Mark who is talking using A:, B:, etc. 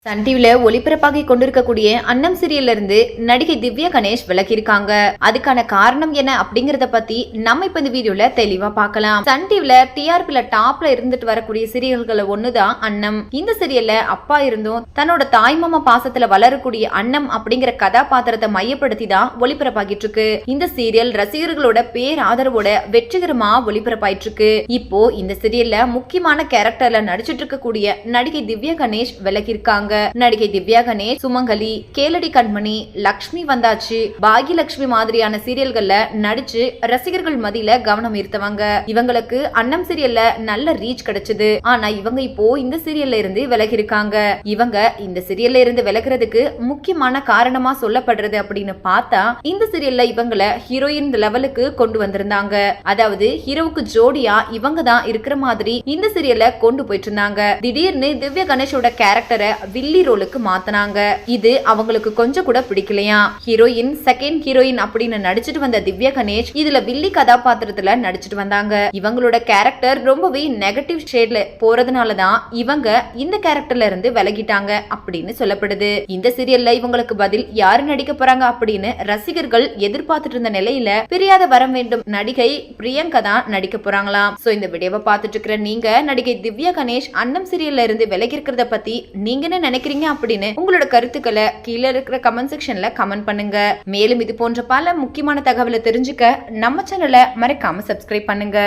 A: Sun டிவில ஒளிபரப்பாகி கொண்டிருக்கக்கூடிய அன்னம் சீரியல்ல இருந்து நடிகை திவ்யா கணேஷ் விலகியிருக்காங்க. அதுக்கான காரணம் என்ன அப்படிங்கறத பத்தி நம்ம இப்ப இந்த வீடியோல தெளிவா பார்க்கலாம். சன் டிவில டிஆர்பில டாப்ல இருந்துட்டு வரக்கூடிய சீரியல்கள் ஒண்ணுதான் அன்னம். இந்த சீரியல்ல அப்பா இருந்தும் தன்னோட தாய்மாமா பாசத்துல வளரக்கூடிய அன்னம் அப்படிங்கிற கதாபாத்திரத்தை மையப்படுத்தி தான் ஒளிபரப்பாகிட்டு இருக்கு. இந்த சீரியல் ரசிகர்களோட பேர் ஆதரவோட வெற்றிகரமா ஒளிபரப்பாயிட்டு இருக்கு. இப்போ இந்த சீரியல்ல முக்கியமான கேரக்டர்ல நடிச்சிட்டு இருக்கக்கூடிய நடிகை திவ்யா கணேஷ் விலகியிருக்காங்க. நடிகை திவ்யா கணேஷ் சுமங்கலி, கேளடி கண்மணி, லக்ஷ்மி வந்தாச்சு, பாகியலட்சுமி மாதிரியான சீரியல்கள்ல நடிச்சு ரசிகர்கள் மத்தியில கவனம் ஈர்த்தவங்க. இவங்களுக்கு அன்னம் சீரியல்ல நல்ல ரீச் கிடைச்சது. ஆனா இவங்க இப்போ இந்த சீரியல்ல இருந்து விலகி இருக்காங்க. இவங்க இந்த சீரியல்ல இருந்து விலகிறதுக்கு முக்கியமான காரணமா சொல்லப்படுறது அப்படின்னு பார்த்தா இந்த சீரியல்ல இவங்கள ஹீரோயின் லெவலுக்கு கொண்டு வந்திருந்தாங்க. அதாவது ஹீரோவுக்கு ஜோடியா இவங்க தான் இருக்கிற மாதிரி இந்த சீரியல்ல கொண்டு போயிட்டு இருந்தாங்க. திடீர்னு திவ்யா கணேஷோட கேரக்டரை வில்லி ரோலுக்கு மாத்தினாங்க. இது அவங்களுக்கு கொஞ்சம் கூட பிடிக்கலையா. ஹீரோயின் செகண்ட் ஹீரோயின் அப்படின்னு நடிச்சிட்டு வந்த திவ்யா கணேஷ் இதுல வில்லி கதாபாத்திரத்துல நடிச்சிட்டு வந்தாங்க. இவங்களோட கேரக்டர் ரொம்பவே நெகட்டிவ் ஷேட்ல போறதுனாலதான் இவங்க இந்த கேரக்டர்ல இருந்து விலகிட்டாங்க அப்படின்னு சொல்லப்படுது. இந்த சீரியல்ல இவங்களுக்கு பதில் யாரு நடிக்க போறாங்க அப்படின்னு ரசிகர்கள் எதிர்பார்த்துட்டு இருந்த நிலையில பிரியாத வரம் வேண்டும் நடிகை பிரியங்கா தான் நடிக்க போறாங்களாம். சோ இந்த வீடியோவை பார்த்துட்டு இருக்கிற நீங்க நடிகை திவ்யா கணேஷ் அன்னம் சீரியல்ல இருந்து விலகி இருக்கிறத பத்தி நீங்க என்ன நினைக்கிறீங்க அப்படின்னு உங்களோட கருத்துக்களை கீழே இருக்கிற கமெண்ட் செக்ஷன்ல கமெண்ட் பண்ணுங்க. மேலும் இது போன்ற பல முக்கியமான தகவலை தெரிஞ்சுக்க நம்ம சேனலை மறக்காம சப்ஸ்கிரைப் பண்ணுங்க.